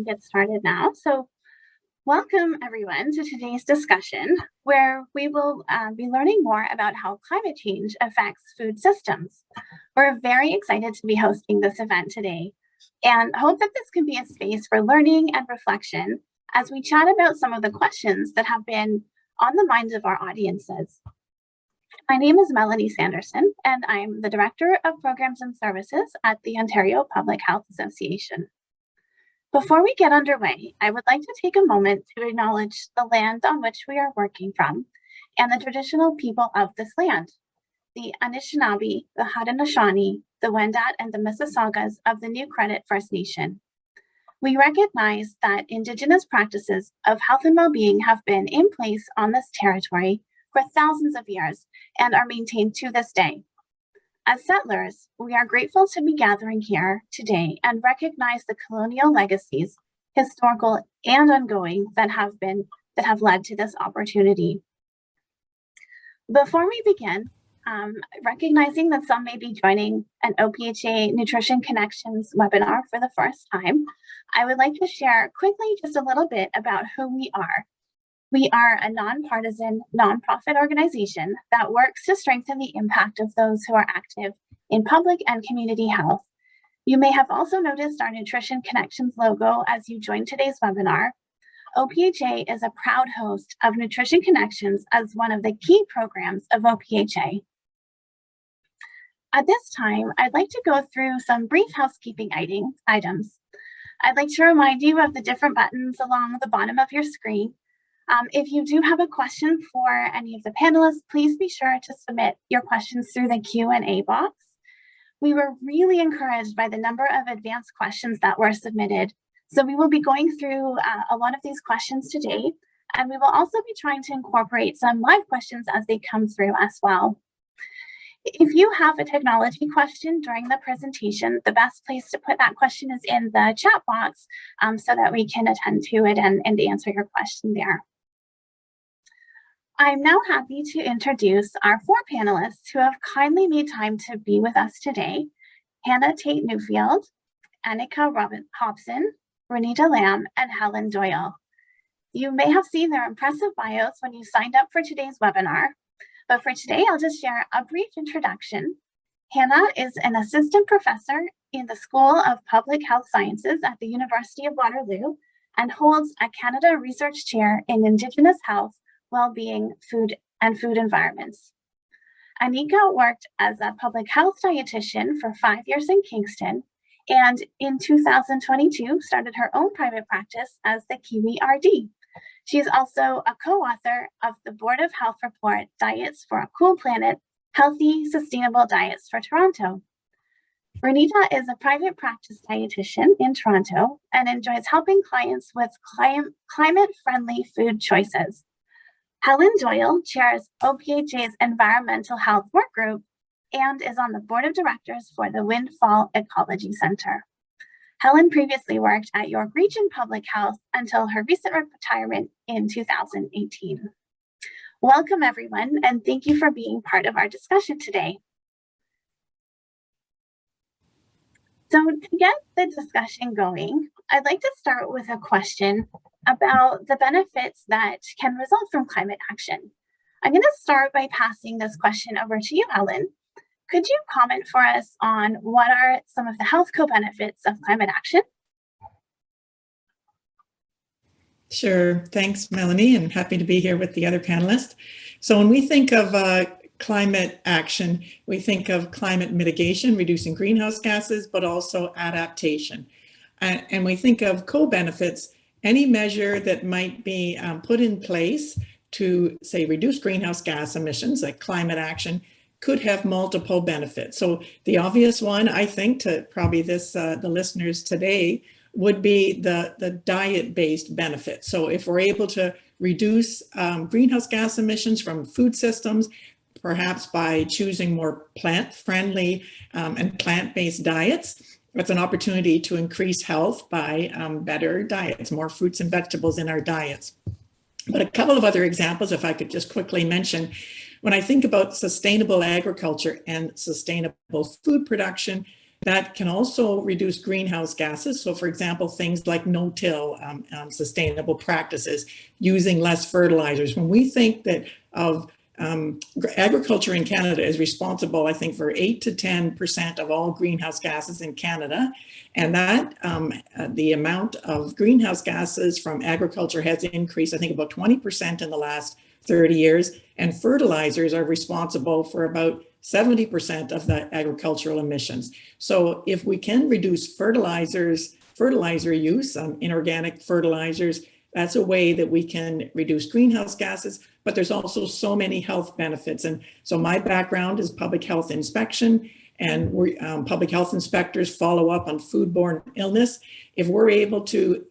get started now. So welcome everyone to today's discussion, where we will be learning more about how climate change affects food systems. We're very excited to be hosting this event today and hope that this can be a space for learning and reflection as we chat about some of the questions that have been on the minds of our audiences. My name is Melanie Sanderson, and I'm the Director of Programs and Services at the Ontario Public Health Association. Before we get underway, I would like to take a moment to acknowledge the land on which we are working from and the traditional people of this land, the Anishinaabe, the Haudenosaunee, the Wendat, and the Mississaugas of the New Credit First Nation. We recognize that Indigenous practices of health and well-being have been in place on this territory for thousands of years and are maintained to this day. As settlers, we are grateful to be gathering here today and recognize the colonial legacies, historical and ongoing, that have led to this opportunity. Before we begin, recognizing that some may be joining an OPHA Nutrition Connections webinar for the first time, I would like to share quickly just a little bit about who we are. We are a nonpartisan, nonprofit organization that works to strengthen the impact of those who are active in public and community health. You may have also noticed our Nutrition Connections logo as you joined today's webinar. OPHA is a proud host of Nutrition Connections as one of the key programs of OPHA. At this time, I'd like to go through some brief housekeeping items. I'd like to remind you of the different buttons along the bottom of your screen. If you do have a question for any of the panelists, please be sure to submit your questions through the Q&A box. We were really encouraged by the number of advanced questions that were submitted. So we will be going through a lot of these questions today, and we will also be trying to incorporate some live questions as they come through as well. If you have a technology question during the presentation, the best place to put that question is in the chat box so that we can attend to it and answer your question there. I'm now happy to introduce our four panelists who have kindly made time to be with us today: Hannah Tate Newfield, Annika Hobson, Renita Lamb, and Helen Doyle. You may have seen their impressive bios when you signed up for today's webinar, but for today, I'll just share a brief introduction. Hannah is an assistant professor in the School of Public Health Sciences at the University of Waterloo and holds a Canada Research Chair in Indigenous Health, Wellbeing, Food Environments. Annika worked as a public health dietitian for 5 years in Kingston, and in 2022 started her own private practice as the Kiwi RD. She is also a co-author of the Board of Health report, Diets for a Cool Planet, Healthy, Sustainable Diets for Toronto. Renita is a private practice dietitian in Toronto and enjoys helping clients with climate-friendly food choices. Helen Doyle chairs OPHA's Environmental Health Work Group and is on the board of directors for the Windfall Ecology Center. Helen previously worked at York Region Public Health until her recent retirement in 2018. Welcome everyone, and thank you for being part of our discussion today. So to get the discussion going, I'd like to start with a question about the benefits that can result from climate action. I'm going to start by passing this question over to you, Helen. Could you comment for us on what are some of the health co-benefits of climate action? Sure. Thanks, Melanie, and happy to be here with the other panelists. So when we think of climate action, we think of climate mitigation, reducing greenhouse gases, but also adaptation. And we think of co-benefits, any measure that might be put in place to, say, reduce greenhouse gas emissions, like climate action, could have multiple benefits. So the obvious one, I think, to probably the listeners today, would be the diet-based benefit. So if we're able to reduce greenhouse gas emissions from food systems, perhaps by choosing more plant-friendly and plant-based diets, that's an opportunity to increase health by better diets, more fruits and vegetables in our diets. But a couple of other examples, if I could just quickly mention, when I think about sustainable agriculture and sustainable food production, That can also reduce greenhouse gases. So, for example, things like no-till sustainable practices, using less fertilizers. When we think that of agriculture in Canada is responsible, I think, for 8 to 10% of all greenhouse gases in Canada. And that the amount of greenhouse gases from agriculture has increased, I think, about 20% in the last 30 years. And fertilizers are responsible for about 70% of the agricultural emissions. So if we can reduce fertilizer use, inorganic fertilizers, that's a way that we can reduce greenhouse gases, but there's also so many health benefits. And so my background is public health inspection, and public health inspectors follow up on foodborne illness. If we're able to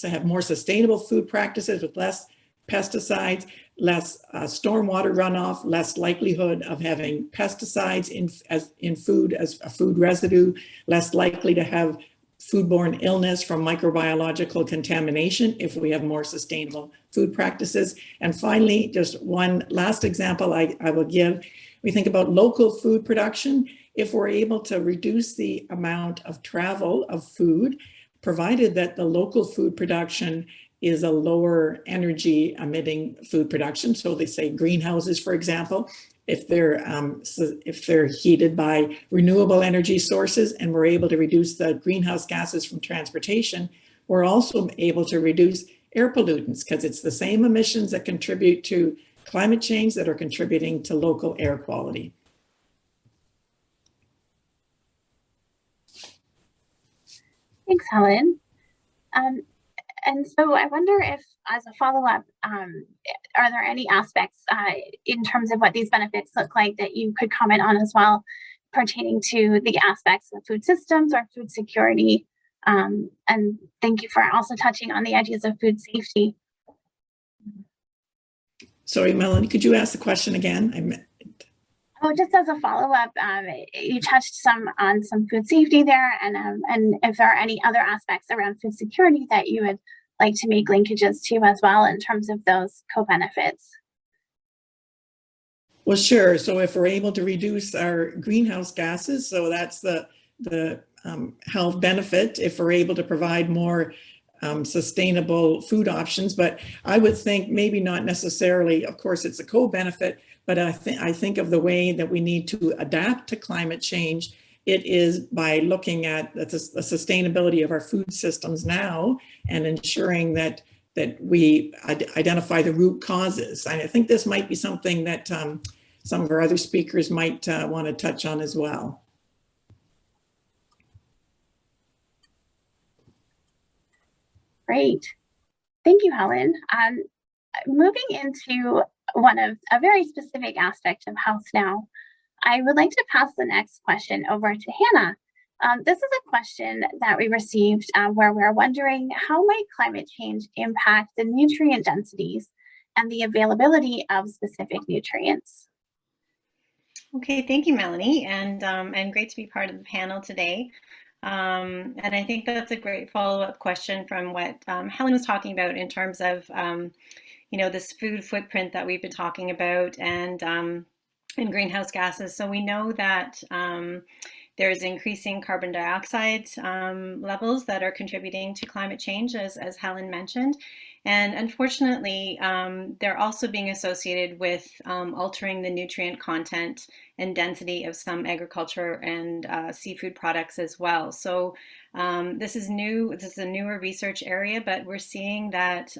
have more sustainable food practices with less pesticides, less stormwater runoff, less likelihood of having pesticides in food as a food residue, less likely to have foodborne illness from microbiological contamination if we have more sustainable food practices. And finally, just one last example I will give. We think about local food production. If we're able to reduce the amount of travel of food, provided that the local food production is a lower energy emitting food production. So they say greenhouses, for example, if they're heated by renewable energy sources, and we're able to reduce the greenhouse gases from transportation, we're also able to reduce air pollutants, because it's the same emissions that contribute to climate change that are contributing to local air quality. Thanks, Helen. And so I wonder if, as a follow-up, are there any aspects in terms of what these benefits look like that you could comment on as well, pertaining to the aspects of food systems or food security? And thank you for also touching on the ideas of food safety. Sorry, Melanie, could you ask the question again? Oh, just as a follow-up, you touched on some food safety there, and if there are any other aspects around food security that you would like to make linkages to as well in terms of those co-benefits. Well, sure. So if we're able to reduce our greenhouse gases, so that's the health benefit, if we're able to provide more sustainable food options. But I would think maybe not necessarily, of course, it's a co-benefit, but I think of the way that we need to adapt to climate change. It is by looking at the sustainability of our food systems now and ensuring that we identify the root causes. I think this might be something that some of our other speakers might want to touch on as well. Great. Thank you, Helen. Moving into a very specific aspect of health now, I would like to pass the next question over to Hannah. This is a question that we received where we're wondering, how might climate change impact the nutrient densities and the availability of specific nutrients? Okay, thank you, Melanie, and great to be part of the panel today. And I think that's a great follow-up question from what Helen was talking about in terms of this food footprint that we've been talking about, and greenhouse gases. So we know that there's increasing carbon dioxide levels that are contributing to climate change, as Helen mentioned. And unfortunately, they're also being associated with altering the nutrient content and density of some agriculture and seafood products as well. So this is new. This is a newer research area, but we're seeing that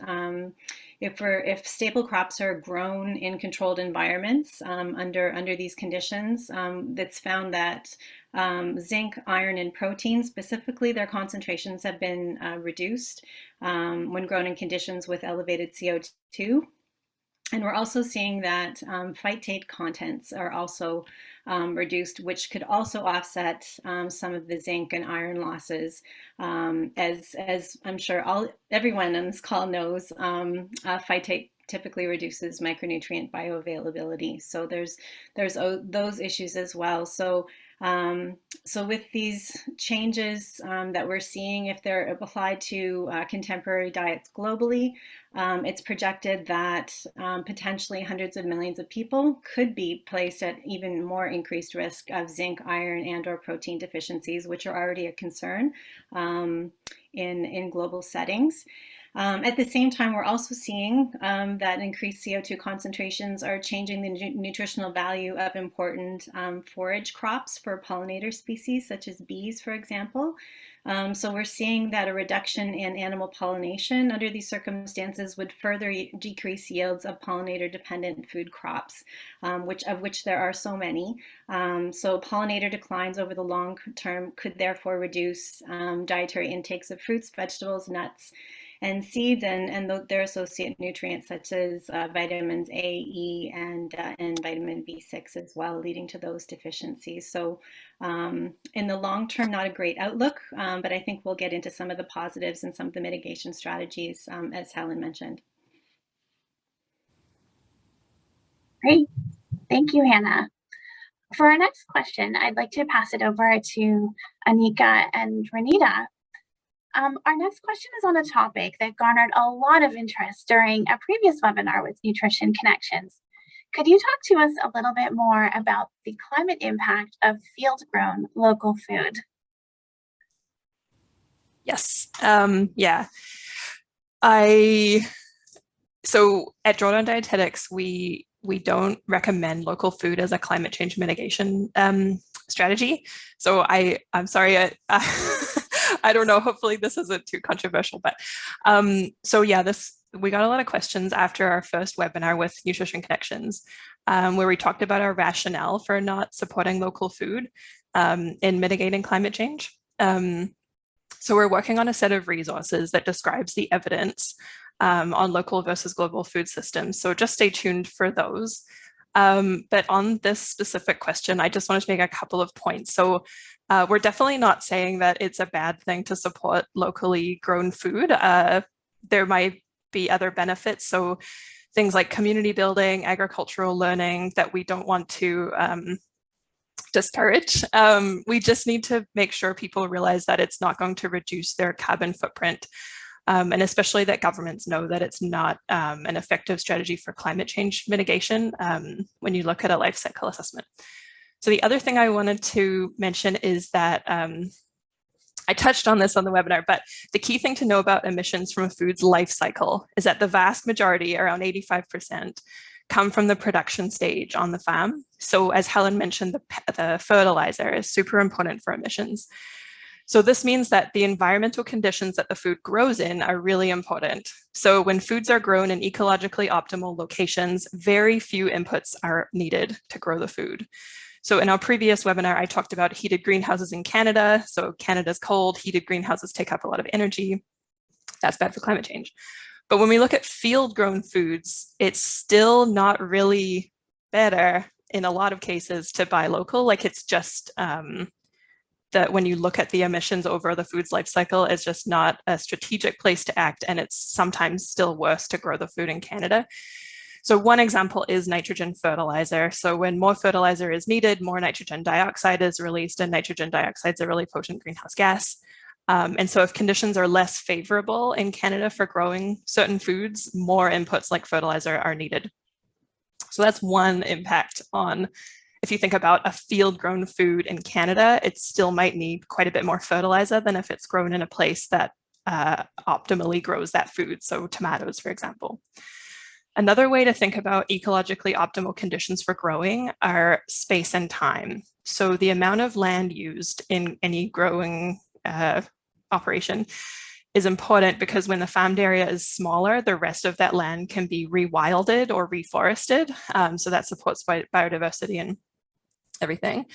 if staple crops are grown in controlled environments under these conditions, it's found that zinc, iron, and protein, specifically, their concentrations have been reduced when grown in conditions with elevated CO2. And we're also seeing that phytate contents are also reduced, which could also offset some of the zinc and iron losses. As I'm sure everyone on this call knows, phytate typically reduces micronutrient bioavailability. So there's those issues as well. So So with these changes that we're seeing, if they're applied to contemporary diets globally, it's projected that potentially hundreds of millions of people could be placed at even more increased risk of zinc, iron, and/or protein deficiencies, which are already a concern in global settings. At the same time, we're also seeing that increased CO2 concentrations are changing the nutritional value of important forage crops for pollinator species, such as bees, for example. So we're seeing that a reduction in animal pollination under these circumstances would further decrease yields of pollinator-dependent food crops, of which there are so many. So pollinator declines over the long term could therefore reduce dietary intakes of fruits, vegetables, nuts, and seeds, and their associate nutrients such as vitamins A, E, and vitamin B6 as well, leading to those deficiencies. So in the long term, not a great outlook, but I think we'll get into some of the positives and some of the mitigation strategies, as Helen mentioned. Great. Thank you, Hannah. For our next question, I'd like to pass it over to Anika and Renita. Our next question is on a topic that garnered a lot of interest during a previous webinar with Nutrition Connections. Could you talk to us a little bit more about the climate impact of field-grown local food? Yes. Yeah. So at Drawdown Dietetics, we don't recommend local food as a climate change mitigation strategy. So I'm sorry, I don't know, hopefully this isn't too controversial, but so yeah, we got a lot of questions after our first webinar with Nutrition Connections, where we talked about our rationale for not supporting local food in mitigating climate change. So we're working on a set of resources that describes the evidence on local versus global food systems. So just stay tuned for those. But on this specific question, I just wanted to make a couple of points. So we're definitely not saying that it's a bad thing to support locally grown food. There might be other benefits. So things like community building, agricultural learning that we don't want to discourage. We just need to make sure people realize that it's not going to reduce their carbon footprint. And especially that governments know that it's not an effective strategy for climate change mitigation when you look at a life cycle assessment. So the other thing I wanted to mention is that I touched on this on the webinar, but the key thing to know about emissions from a food's life cycle is that the vast majority, around 85%, come from the production stage on the farm. So as Helen mentioned, the fertilizer is super important for emissions. So this means that the environmental conditions that the food grows in are really important. So when foods are grown in ecologically optimal locations, very few inputs are needed to grow the food. So in our previous webinar, I talked about heated greenhouses in Canada. So Canada's cold, heated greenhouses take up a lot of energy. That's bad for climate change. But when we look at field-grown foods, it's still not really better in a lot of cases to buy local. Like it's just that when you look at the emissions over the food's life cycle, it's just not a strategic place to act. And it's sometimes still worse to grow the food in Canada. So one example is nitrogen fertilizer. So when more fertilizer is needed, more nitrogen dioxide is released, and nitrogen dioxide is a really potent greenhouse gas. And so if conditions are less favorable in Canada for growing certain foods, more inputs like fertilizer are needed. So that's one impact on, if you think about a field-grown food in Canada, it still might need quite a bit more fertilizer than if it's grown in a place that optimally grows that food. So tomatoes, for example. Another way to think about ecologically optimal conditions for growing are space and time. So the amount of land used in any growing operation is important because when the farmed area is smaller, the rest of that land can be rewilded or reforested. So that supports biodiversity and everything.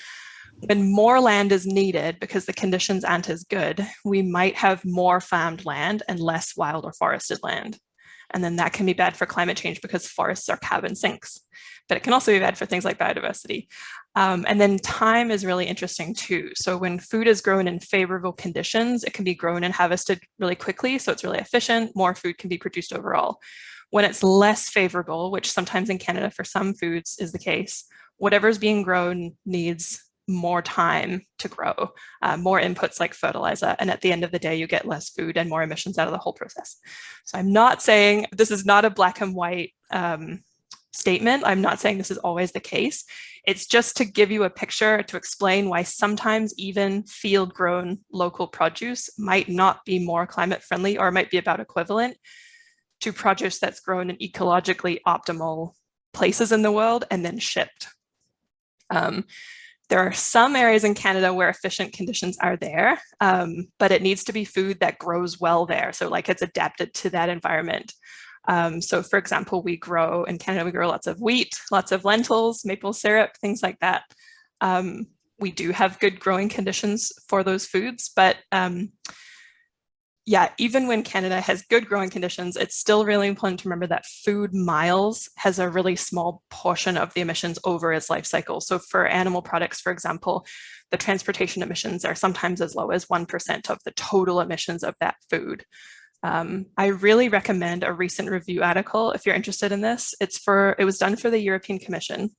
When more land is needed because the conditions aren't as good, we might have more farmed land and less wild or forested land. And then that can be bad for climate change because forests are carbon sinks, but it can also be bad for things like biodiversity. And then time is really interesting too. So when food is grown in favorable conditions, it can be grown and harvested really quickly. So it's really efficient, more food can be produced overall. When it's less favorable, which sometimes in Canada for some foods is the case, whatever's being grown needs more time to grow, more inputs like fertilizer, and at the end of the day, you get less food and more emissions out of the whole process. So I'm not saying this is not a black and white statement. I'm not saying this is always the case. It's just to give you a picture to explain why sometimes even field grown local produce might not be more climate friendly, or might be about equivalent to produce that's grown in ecologically optimal places in the world and then shipped. There are some areas in Canada where efficient conditions are there, but it needs to be food that grows well there. So like it's adapted to that environment. So for example, in Canada, we grow lots of wheat, lots of lentils, maple syrup, things like that. We do have good growing conditions for those foods, but yeah, even when Canada has good growing conditions, it's still really important to remember that food miles has a really small portion of the emissions over its life cycle. So for animal products, for example, the transportation emissions are sometimes as low as 1% of the total emissions of that food. I really recommend a recent review article if you're interested in this. It was done for the European Commission.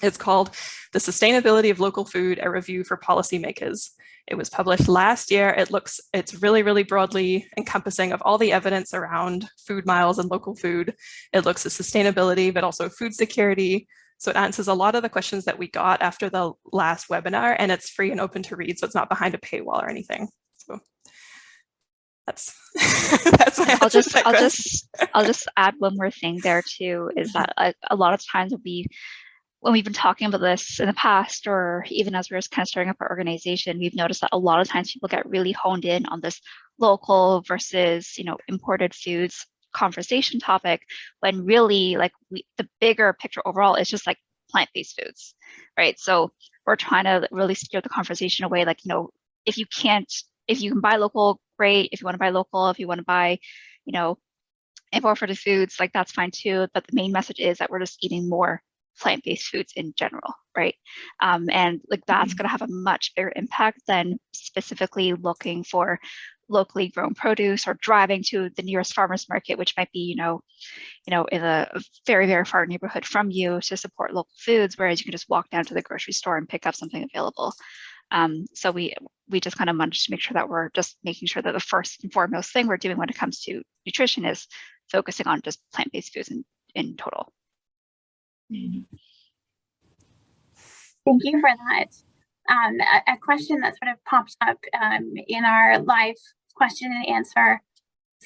It's called The Sustainability of Local Food, a Review for Policymakers. It was published last year. It's really, really broadly encompassing of all the evidence around food miles and local food. It looks at sustainability, but also food security. So it answers a lot of the questions that we got after the last webinar, and it's free and open to read, so it's not behind a paywall or anything. So that's my I'll just add one more thing there too, is that a lot of times when we've been talking about this in the past, or even as we're kind of starting up our organization, we've noticed that a lot of times people get really honed in on this local versus, imported foods conversation topic, when really the bigger picture overall is just like plant-based foods, right? So we're trying to really steer the conversation away, if you can buy local, great. If you want to buy local, if you want to buy, imported foods, that's fine too. But the main message is that we're just eating more plant-based foods in general, right? And that's going to have a much bigger impact than specifically looking for locally grown produce or driving to the nearest farmers market, which might be, in a very, very far neighborhood from you, to support local foods, whereas you can just walk down to the grocery store and pick up something available. So we just kind of managed to make sure that we're just making sure that the first and foremost thing we're doing when it comes to nutrition is focusing on just plant-based foods in total. Thank you for that. A question that sort of popped up in our live question and answer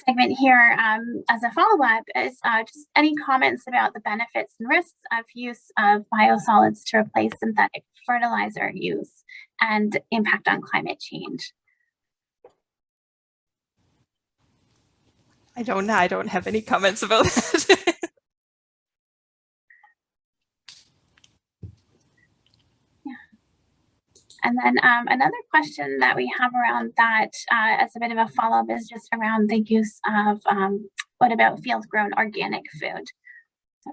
segment here as a follow-up is just any comments about the benefits and risks of use of biosolids to replace synthetic fertilizer use and impact on climate change. I don't know. I don't have any comments about that. And then another question that we have around that as a bit of a follow-up is just around the use of what about field-grown organic food?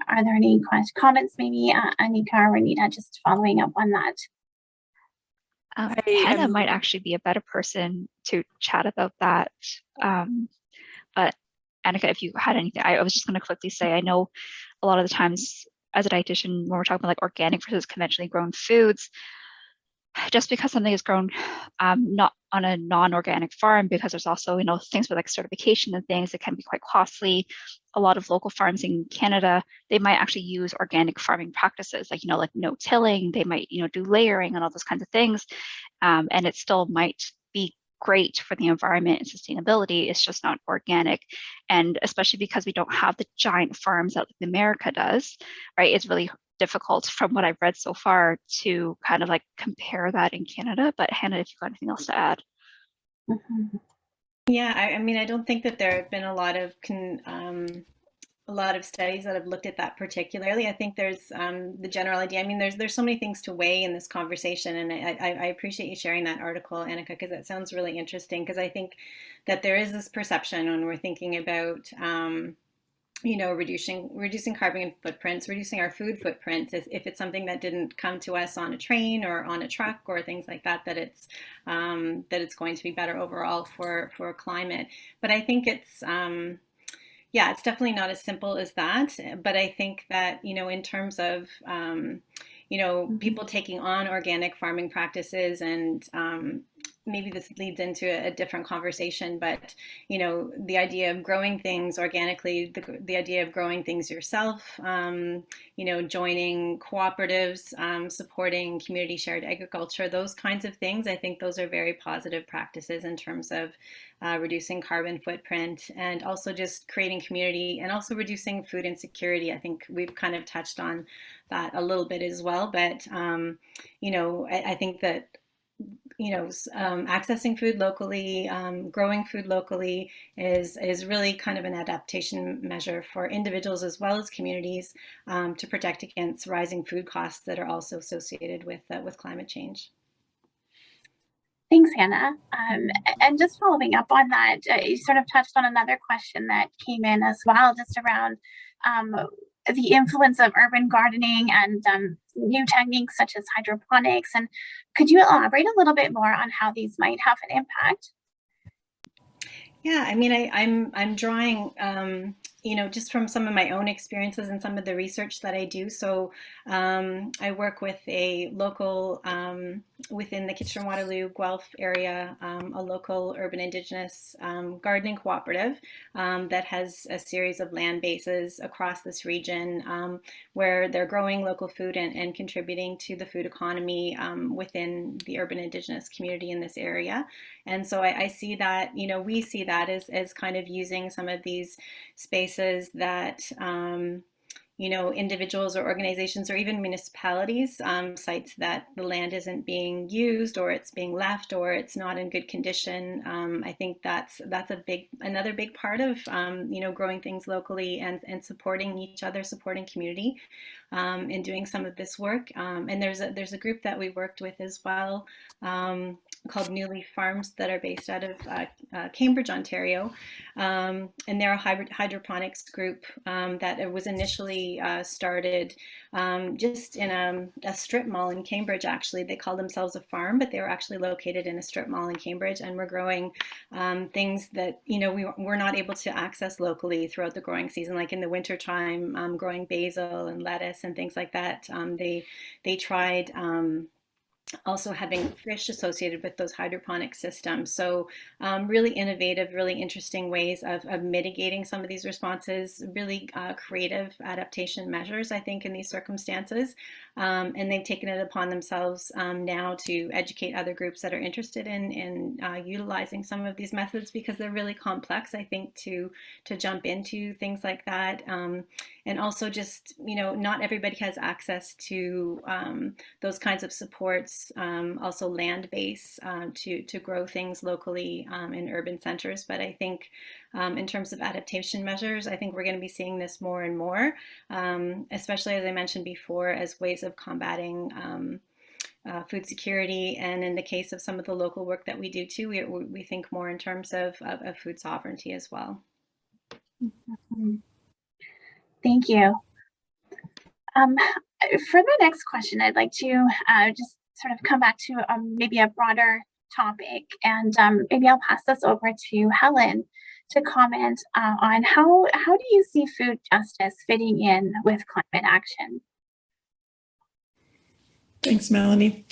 Are there any comments, maybe Anika or Renita, just following up on that? Hannah might actually be a better person to chat about that. But Anika, if you had anything, I was just going to quickly say, I know a lot of the times as a dietitian, when we're talking about organic versus conventionally grown foods, just because something is grown not on a non-organic farm, because there's also things with certification and things that can be quite costly. A lot of local farms in Canada, they might actually use organic farming practices, like no tilling. They might do layering and all those kinds of things, and it still might be great for the environment and sustainability. It's just not organic, and especially because we don't have the giant farms that America does, right? It's really difficult, from what I've read so far, to kind of compare that in Canada. But Hannah, if you've got anything else to add. Yeah, I mean, I don't think that there have been a lot of studies that have looked at that particularly. I think there's the general idea. I mean, there's so many things to weigh in this conversation, and I appreciate you sharing that article, Anika, because that sounds really interesting. Because I think that there is this perception when we're thinking about reducing carbon footprints, reducing our food footprint, if it's something that didn't come to us on a train or on a truck or things like that, that it's going to be better overall for climate. But I think it's it's definitely not as simple as that. But I think that in terms of people taking on organic farming practices, and maybe this leads into a different conversation, but the idea of growing things organically, the idea of growing things yourself, joining cooperatives, supporting community shared agriculture, those kinds of things. I think those are very positive practices in terms of reducing carbon footprint, and also just creating community, and also reducing food insecurity. I think we've kind of touched on that a little bit as well, but I think that accessing food locally, growing food locally is really kind of an adaptation measure for individuals as well as communities, to protect against rising food costs that are also associated with climate change. Thanks, Hannah. And just following up on that, you sort of touched on another question that came in as well, just around the influence of urban gardening and new techniques such as hydroponics. And could you elaborate a little bit more on how these might have an impact? Yeah, I mean, I'm drawing, just from some of my own experiences and some of the research that I do. So I work with a local, within the Kitchener-Waterloo Guelph area, a local urban Indigenous gardening cooperative that has a series of land bases across this region, where they're growing local food and contributing to the food economy within the urban Indigenous community in this area. And so I see that, we see that as kind of using some of these spaces that, individuals or organizations or even municipalities, sites that the land isn't being used, or it's being left, or it's not in good condition. I think that's another big part of, growing things locally and supporting each other, supporting community in doing some of this work. And there's a group that we worked with as well, called New Leaf Farms, that are based out of Cambridge, Ontario. And they're a hydroponics group that was initially started just in a strip mall in Cambridge, actually. They call themselves a farm, but they were actually located in a strip mall in Cambridge, and we're growing things that, we're not able to access locally throughout the growing season, like in the wintertime, growing basil and lettuce and things like that. They tried also having fish associated with those hydroponic systems. So really innovative, really interesting ways of mitigating some of these responses, really creative adaptation measures, I think, in these circumstances. And they've taken it upon themselves now to educate other groups that are interested in utilizing some of these methods, because they're really complex, I think, to jump into things like that. And also just, not everybody has access to those kinds of supports, also land base to grow things locally in urban centers. But I think in terms of adaptation measures, I think we're going to be seeing this more and more, especially, as I mentioned before, as ways of combating food security. And in the case of some of the local work that we do too, we think more in terms of food sovereignty as well. Thank you. For the next question, I'd like to just sort of come back to maybe a broader topic, and maybe I'll pass this over to Helen to comment on how do you see food justice fitting in with climate action? Thanks, Melanie.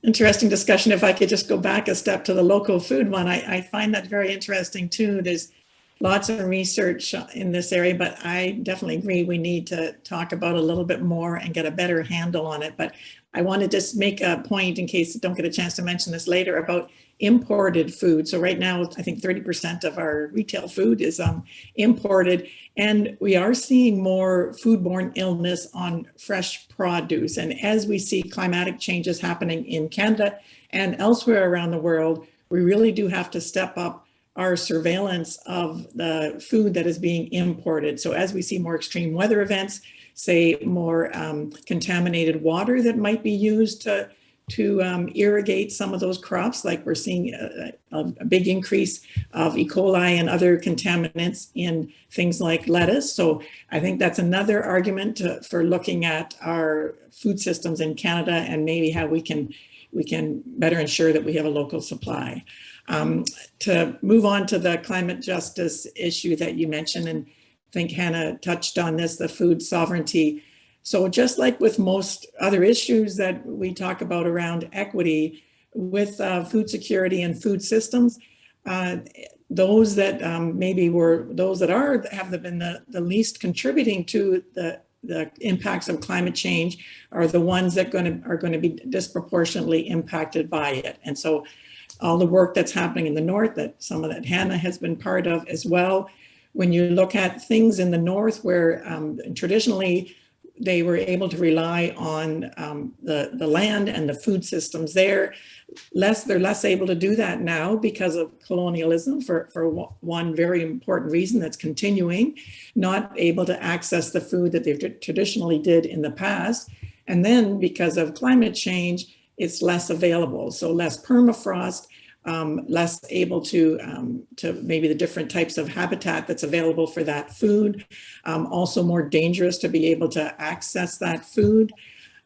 Interesting discussion. If I could just go back a step to the local food one, I find that very interesting too. There's lots of research in this area, but I definitely agree we need to talk about a little bit more and get a better handle on it. But I want to just make a point, in case I don't get a chance to mention this later, about imported food. So right now, I think 30% of our retail food is imported, and we are seeing more foodborne illness on fresh produce. And as we see climatic changes happening in Canada and elsewhere around the world, we really do have to step up our surveillance of the food that is being imported. So as we see more extreme weather events, say more contaminated water that might be used to irrigate some of those crops, like we're seeing a big increase of E. coli and other contaminants in things like lettuce. So I think that's another argument for looking at our food systems in Canada and maybe how we can better ensure that we have a local supply. To move on to the climate justice issue that you mentioned, and I think Hannah touched on this, the food sovereignty. So just like with most other issues that we talk about around equity with food security and food systems, those that maybe were those that have been the least contributing to the impacts of climate change are the ones that are going to be disproportionately impacted by it. And so all the work that's happening in the north, that some of that Hannah has been part of as well. When you look at things in the north where traditionally they were able to rely on the land and the food systems there, they're less able to do that now because of colonialism for one very important reason that's continuing, not able to access the food that they traditionally did in the past. And then because of climate change, it's less available. So less permafrost, less able to maybe the different types of habitat that's available for that food, also more dangerous to be able to access that food.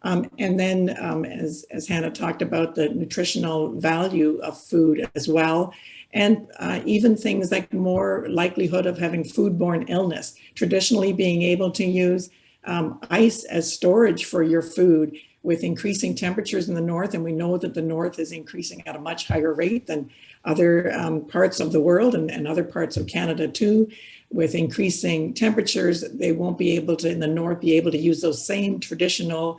And then as Hannah talked about, the nutritional value of food as well. And even things like more likelihood of having foodborne illness, traditionally being able to use ice as storage for your food with increasing temperatures in the north. And we know that the north is increasing at a much higher rate than other parts of the world and other parts of Canada too. With increasing temperatures, they won't be able to, in the north, be able to use those same traditional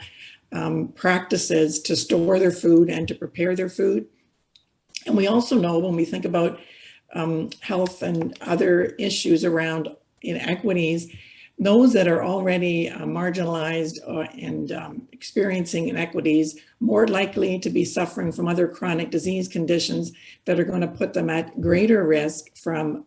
practices to store their food and to prepare their food. And we also know when we think about health and other issues around inequities, those that are already marginalized and experiencing inequities, more likely to be suffering from other chronic disease conditions that are going to put them at greater risk from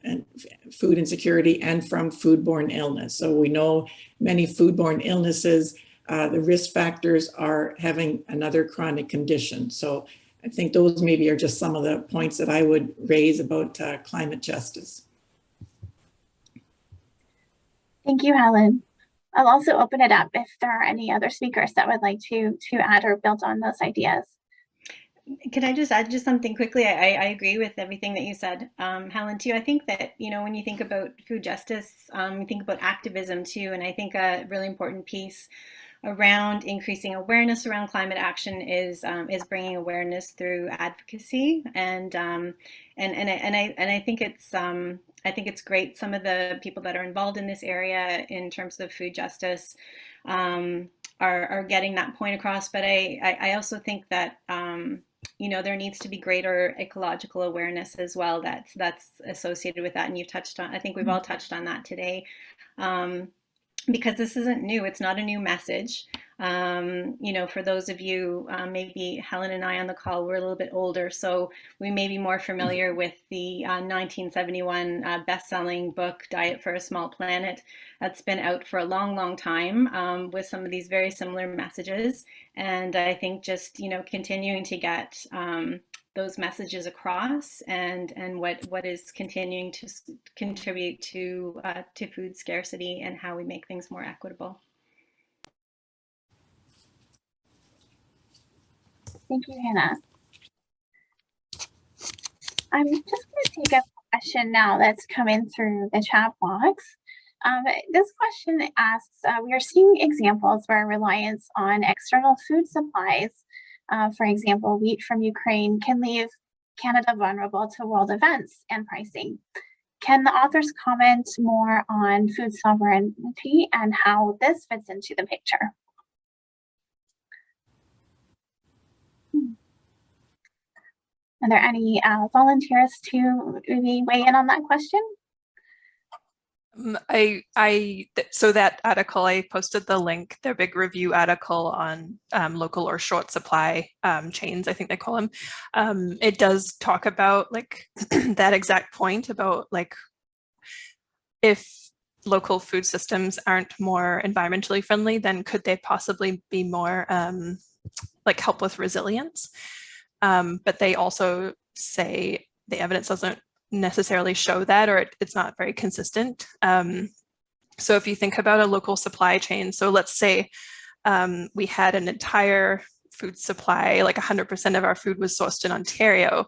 food insecurity and from foodborne illness. So we know many foodborne illnesses, the risk factors are having another chronic condition. So I think those maybe are just some of the points that I would raise about climate justice. Thank you, Helen. I'll also open it up if there are any other speakers that would like to add or build on those ideas. Could I just add just something quickly? I agree with everything that you said, Helen, too. I think that, when you think about food justice, you think about activism too. And I think a really important piece around increasing awareness around climate action is bringing awareness through advocacy, and I think it's great. Some of the people that are involved in this area in terms of food justice are getting that point across. But I also think that there needs to be greater ecological awareness as well. That's associated with that, and you've touched on. I think we've all touched on that today. Because this isn't new, it's not a new message. For those of you, maybe Helen and I on the call, we're a little bit older, so we may be more familiar with the 1971 best-selling book, Diet for a Small Planet. That's been out for a long, long time with some of these very similar messages. And I think just, continuing to get those messages across and what is continuing to contribute to food scarcity and how we make things more equitable. Thank you, Hannah. I'm just going to take a question now that's come in through the chat box. This question asks, we are seeing examples where reliance on external food supplies, for example, wheat from Ukraine, can leave Canada vulnerable to world events and pricing. Can the authors comment more on food sovereignty and how this fits into the picture? Are there any volunteers to maybe weigh in on that question? So that article, I posted the link, their big review article on local or short supply chains, I think they call them. It does talk about like that exact point about like if local food systems aren't more environmentally friendly, then could they possibly be more like help with resilience? But they also say the evidence doesn't necessarily show that, or it's not very consistent. So if you think about a local supply chain, so let's say we had an entire food supply, like 100% of our food was sourced in Ontario,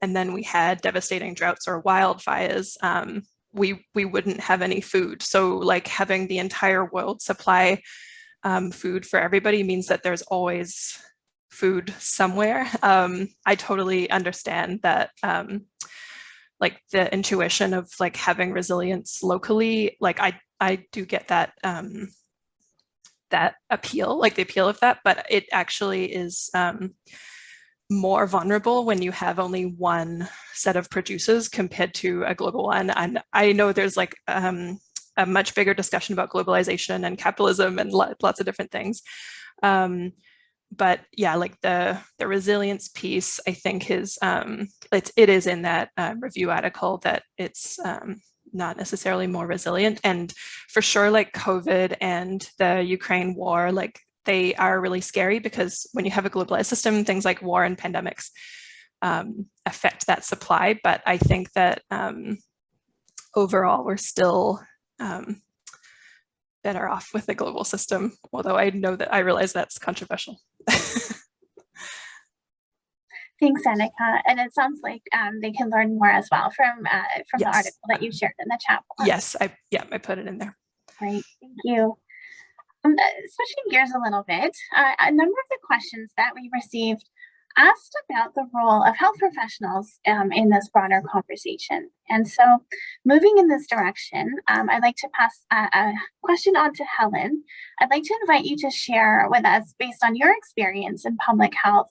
and then we had devastating droughts or wildfires, we wouldn't have any food. So like having the entire world supply food for everybody means that there's always food somewhere. I totally understand that, like the intuition of like having resilience locally, like I do get that, that appeal, like the appeal of that, but it actually is more vulnerable when you have only one set of producers compared to a global one. And I know there's like a much bigger discussion about globalization and capitalism and lots of different things. But yeah, like the resilience piece, I think is, it is in that review article that it's not necessarily more resilient. And for sure, like COVID and the Ukraine war, like they are really scary because when you have a globalized system, things like war and pandemics affect that supply. But I think that overall, we're still better off with the global system, although I realize that's controversial. Thanks, Annika. And it sounds like they can learn more as well from yes. The article that you shared in the chat box. Yes, I put it in there. Great, thank you. Switching gears a little bit, a number of the questions that we received asked about the role of health professionals in this broader conversation. And so moving in this direction, I'd like to pass a question on to Helen. I'd like to invite you to share with us, based on your experience in public health,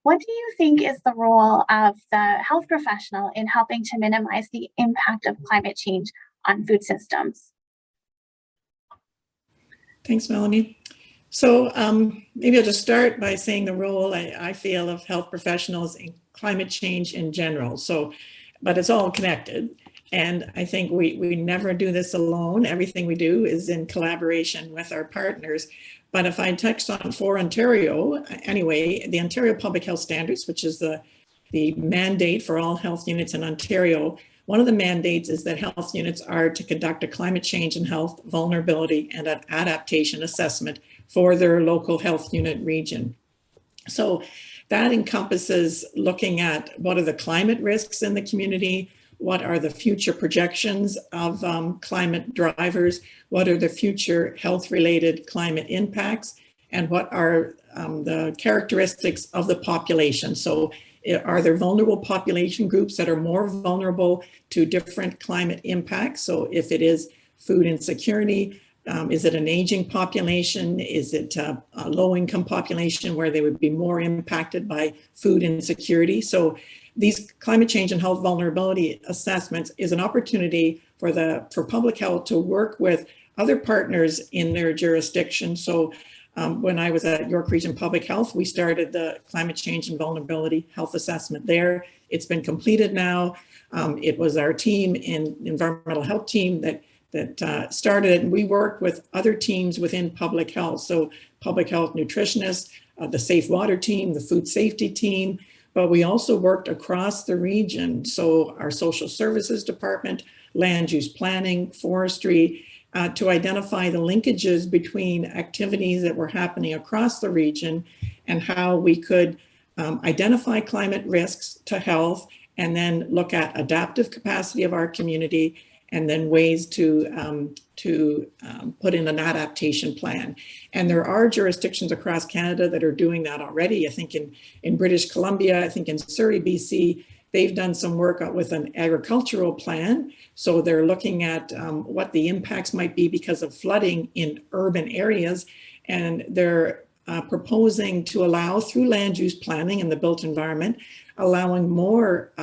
what do you think is the role of the health professional in helping to minimize the impact of climate change on food systems? Thanks, Melanie. So maybe I'll just start by saying the role I feel of health professionals in climate change in general. So, but it's all connected. And I think we never do this alone. Everything we do is in collaboration with our partners. But if I touched on for Ontario, anyway, the Ontario Public Health Standards, which is the mandate for all health units in Ontario, one of the mandates is that health units are to conduct a climate change and health vulnerability and an adaptation assessment for their local health unit region. So that encompasses looking at what are the climate risks in the community, what are the future projections of climate drivers, what are the future health-related climate impacts, and what are the characteristics of the population. So are there vulnerable population groups that are more vulnerable to different climate impacts? So if it is food insecurity, is it an aging population? Is it a low-income population where they would be more impacted by food insecurity? So these climate change and health vulnerability assessments is an opportunity for public health to work with other partners in their jurisdiction. So when I was at York Region Public Health, we started the climate change and vulnerability health assessment there. It's been completed now. It was our team in environmental health team that started it, and we worked with other teams within public health. So public health nutritionists, the safe water team, the food safety team, but we also worked across the region. So our social services department, land use planning, forestry, to identify the linkages between activities that were happening across the region and how we could identify climate risks to health and then look at adaptive capacity of our community and then ways to put in an adaptation plan. And there are jurisdictions across Canada that are doing that already. I think in British Columbia, I think in Surrey, BC, they've done some work with an agricultural plan. So they're looking at what the impacts might be because of flooding in urban areas. And they're proposing to allow, through land use planning and the built environment, allowing more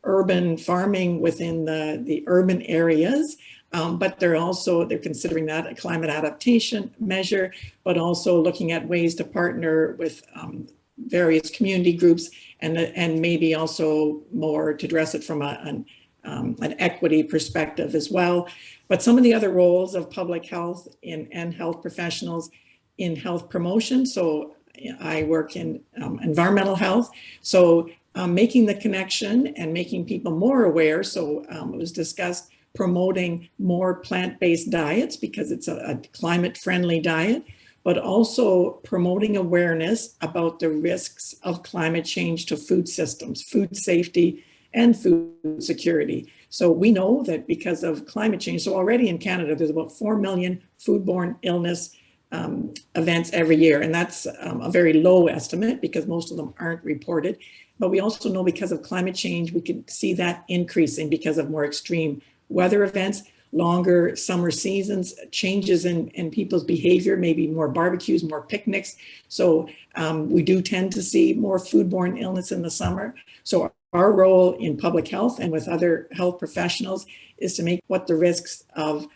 urban farming within the urban areas, but they're considering that a climate adaptation measure, but also looking at ways to partner with various community groups and maybe also more to address it from an equity perspective as well. But some of the other roles of public health and health professionals in health promotion. So I work in environmental health. So making the connection and making people more aware. So it was discussed promoting more plant-based diets because it's a climate-friendly diet, but also promoting awareness about the risks of climate change to food systems, food safety, and food security. So we know that because of climate change, so already in Canada, there's about 4 million foodborne illness events every year. And that's a very low estimate because most of them aren't reported. But we also know because of climate change, we could see that increasing because of more extreme weather events, longer summer seasons, changes in people's behavior, maybe more barbecues, more picnics. So we do tend to see more foodborne illness in the summer. So our role in public health and with other health professionals is to make what the risks of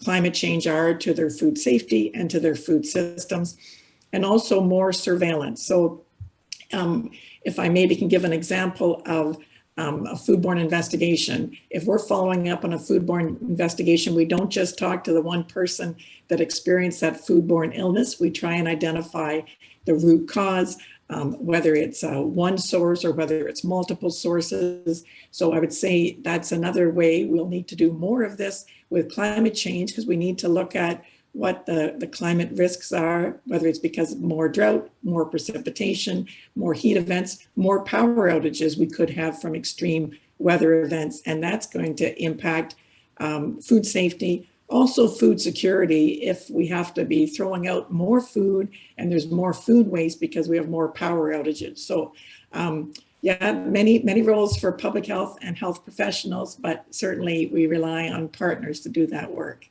climate change are to their food safety and to their food systems, and also more surveillance. So if I maybe can give an example of a foodborne investigation. If we're following up on a foodborne investigation, we don't just talk to the one person that experienced that foodborne illness. We try and identify the root cause, whether it's one source or whether it's multiple sources. So I would say that's another way we'll need to do more of this with climate change, because we need to look at what the climate risks are, whether it's because of more drought, more precipitation, more heat events, more power outages we could have from extreme weather events. And that's going to impact food safety, also food security, if we have to be throwing out more food and there's more food waste because we have more power outages. So yeah, many roles for public health and health professionals, but certainly we rely on partners to do that work.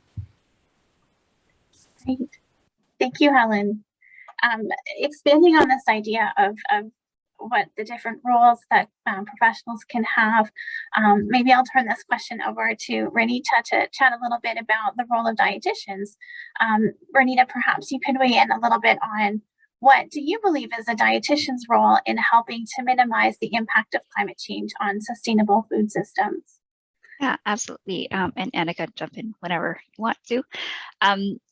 Great. Thank you, Helen. Expanding on this idea of what the different roles that professionals can have, maybe I'll turn this question over to Renita to chat a little bit about the role of dietitians. Renita, perhaps you could weigh in a little bit on what do you believe is a dietitian's role in helping to minimize the impact of climate change on sustainable food systems? Yeah, absolutely. And Annika, jump in whenever you want to.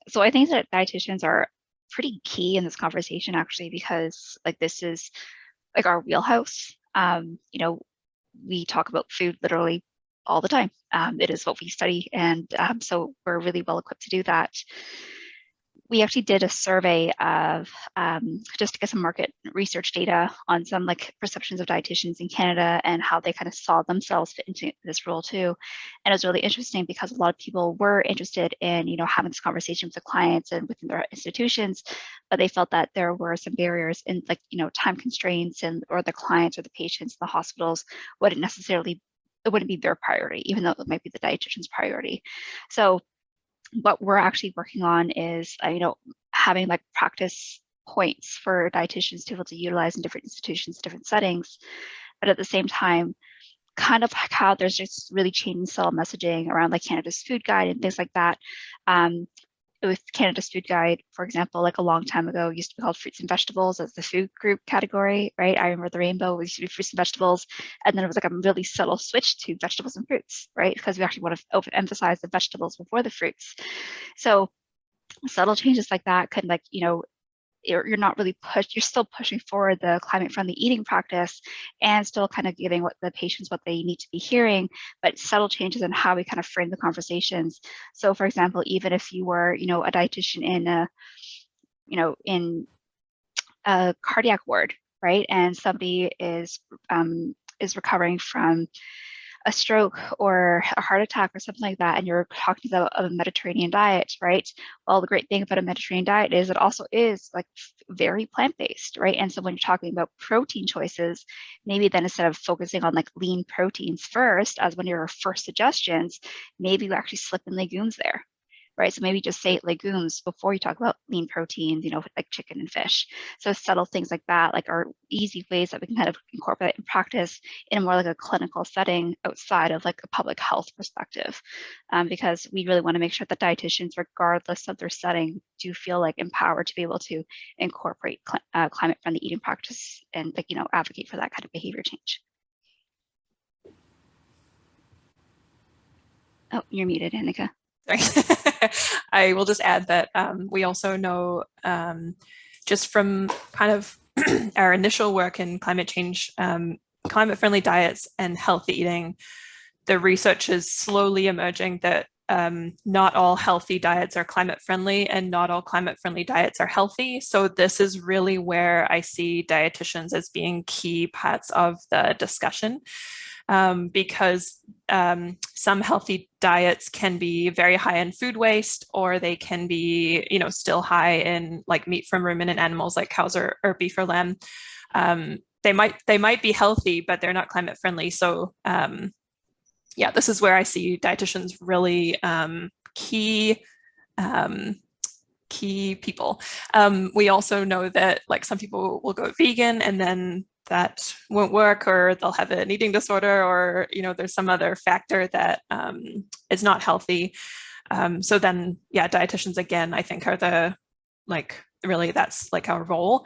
So I think that dietitians are pretty key in this conversation, actually, because like this is like our wheelhouse. You know, we talk about food literally all the time. It is what we study, and so we're really well equipped to do that. We actually did a survey of just to get some market research data on some like perceptions of dietitians in Canada and how they kind of saw themselves fit into this role too. And it was really interesting because a lot of people were interested in, you know, having this conversation with the clients and within their institutions, but they felt that there were some barriers in like, you know, time constraints and or the clients or the patients, the hospitals wouldn't necessarily, it wouldn't be their priority, even though it might be the dietitian's priority. So what we're actually working on is, you know, having like practice points for dietitians to be able to utilize in different institutions, different settings, but at the same time, kind of like how there's just really changing subtle messaging around like Canada's food guide and things like that. With Canada's food guide, for example, like a long time ago, used to be called fruits and vegetables as the food group category, right? I remember the rainbow used to be fruits and vegetables, and then it was like a really subtle switch to vegetables and fruits, right? Because we actually want to overemphasize the vegetables before the fruits. So subtle changes like that could, like, you know, you're not really you're still pushing forward the climate friendly eating practice and still kind of giving what the patients what they need to be hearing, but subtle changes in how we kind of frame the conversations. So for example, even if you were, you know, a dietitian in a, you know, in a cardiac ward, right, and somebody is recovering from a stroke or a heart attack or something like that, and you're talking about a Mediterranean diet, right? Well, the great thing about a Mediterranean diet is it also is like very plant-based, right? And so when you're talking about protein choices, maybe then instead of focusing on like lean proteins first, as one of your first suggestions, maybe you actually slip in legumes there, right? So maybe just say legumes before you talk about lean proteins, you know, like chicken and fish. So subtle things like that, like are easy ways that we can kind of incorporate in practice in a more like a clinical setting outside of like a public health perspective, because we really want to make sure that dietitians, regardless of their setting, do feel like empowered to be able to incorporate climate-friendly eating practice and, like, you know, advocate for that kind of behavior change. Oh, you're muted, Annika. Sorry. I will just add that we also know just from kind of our initial work in climate change, climate-friendly diets and healthy eating, the research is slowly emerging that not all healthy diets are climate-friendly and not all climate-friendly diets are healthy. So this is really where I see dietitians as being key parts of the discussion. because some healthy diets can be very high in food waste, or they can be, still high in like meat from ruminant animals like cows or beef or lamb. They might be healthy, but they're not climate friendly. So yeah, this is where I see dietitians really key people. We also know that like some people will go vegan and then that won't work, or they'll have an eating disorder, or there's some other factor that is not healthy. So then, yeah, dietitians again, I think are really that's like our role.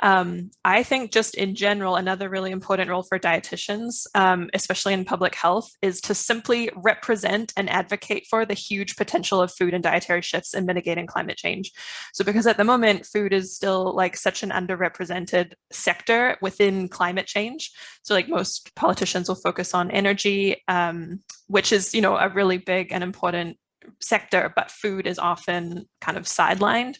I think just in general, another really important role for dietitians, especially in public health, is to simply represent and advocate for the huge potential of food and dietary shifts in mitigating climate change. So because at the moment, food is still like such an underrepresented sector within climate change. So like most politicians will focus on energy, which is, a really big and important sector, but food is often kind of sidelined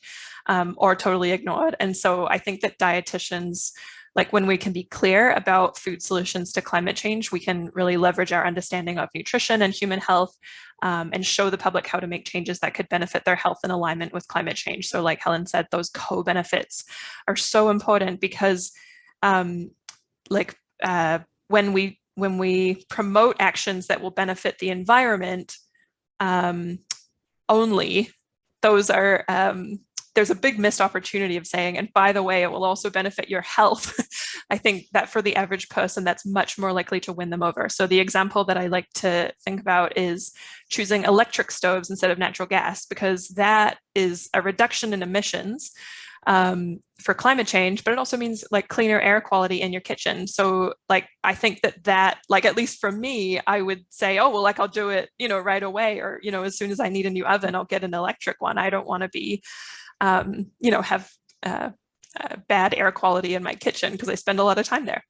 or totally ignored. And so I think that dietitians, like when we can be clear about food solutions to climate change, we can really leverage our understanding of nutrition and human health and show the public how to make changes that could benefit their health in alignment with climate change. So like Helen said, those co-benefits are so important because when we promote actions that will benefit the environment only, those are there's a big missed opportunity of saying, and by the way, it will also benefit your health. I think that for the average person, that's much more likely to win them over. So the example that I like to think about is choosing electric stoves instead of natural gas, because that is a reduction in emissions for climate change, but it also means like cleaner air quality in your kitchen. So like, I think that like, at least for me, I would say, oh, well, like I'll do it, right away. Or, as soon as I need a new oven, I'll get an electric one. I don't want to be, have bad air quality in my kitchen because I spend a lot of time there.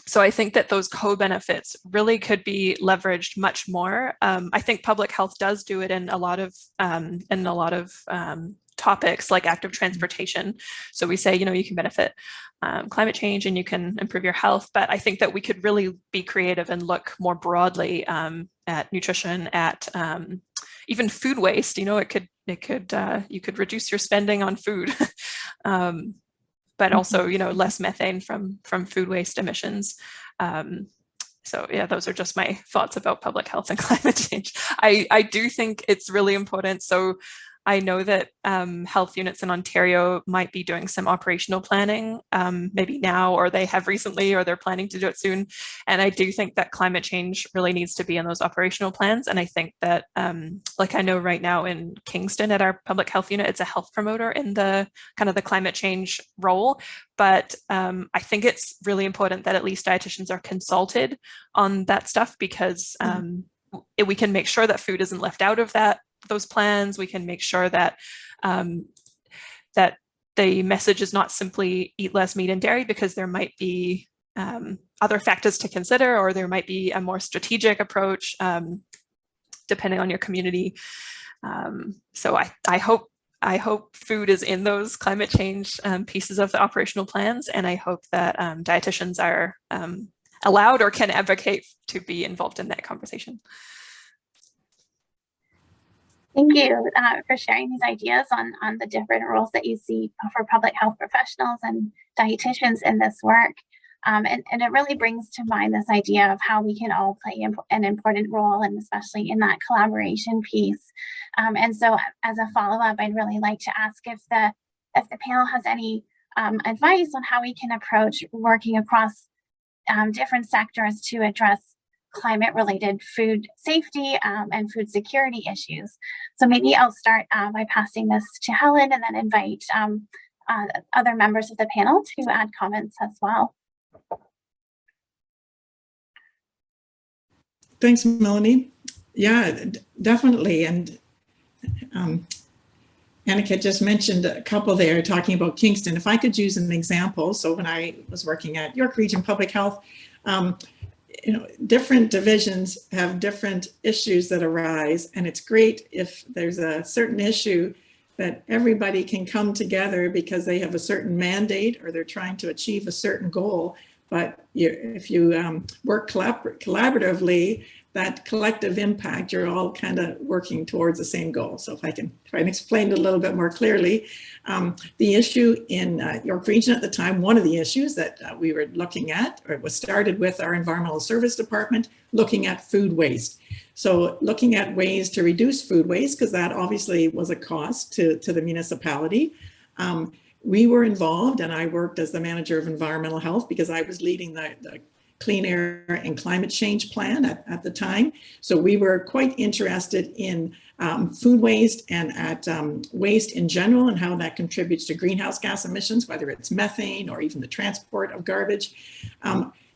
So I think that those co-benefits really could be leveraged much more. I think public health does do it in a lot of topics like active transportation. So we say, you can benefit climate change and you can improve your health. But I think that we could really be creative and look more broadly at nutrition, at even food waste. You could reduce your spending on food, but also, less methane from food waste emissions. So yeah, those are just my thoughts about public health and climate change. I do think it's really important. So I know that health units in Ontario might be doing some operational planning, maybe now, or they have recently, or they're planning to do it soon. And I do think that climate change really needs to be in those operational plans. And I think that, like I know right now in Kingston at our public health unit, it's a health promoter in the kind of the climate change role. But I think it's really important that at least dietitians are consulted on that stuff, because we can make sure that food isn't left out of those plans. We can make sure that that the message is not simply eat less meat and dairy, because there might be other factors to consider, or there might be a more strategic approach depending on your community. So I hope food is in those climate change pieces of the operational plans, and I hope that dietitians are allowed or can advocate to be involved in that conversation. Thank you for sharing these ideas on the different roles that you see for public health professionals and dietitians in this work. And it really brings to mind this idea of how we can all play an important role, and especially in that collaboration piece. And so as a follow-up, I'd really like to ask if the panel has any advice on how we can approach working across different sectors to address climate-related food safety and food security issues. So maybe I'll start by passing this to Helen, and then invite other members of the panel to add comments as well. Thanks, Melanie. Yeah, definitely. And Annika just mentioned a couple there talking about Kingston. If I could use an example, so when I was working at York Region Public Health, different divisions have different issues that arise, and it's great if there's a certain issue that everybody can come together because they have a certain mandate or they're trying to achieve a certain goal. but if you work collaboratively, that collective impact, you're all kind of working towards the same goal. So if I can try and explain it a little bit more clearly, the issue in York Region at the time, one of the issues that we were looking at, or it was started with our Environmental Service Department, looking at food waste. So looking at ways to reduce food waste, because that obviously was a cost to the municipality. We were involved, and I worked as the manager of environmental health because I was leading the Clean Air and Climate Change Plan at the time. So we were quite interested in food waste and at waste in general and how that contributes to greenhouse gas emissions, whether it's methane or even the transport of garbage.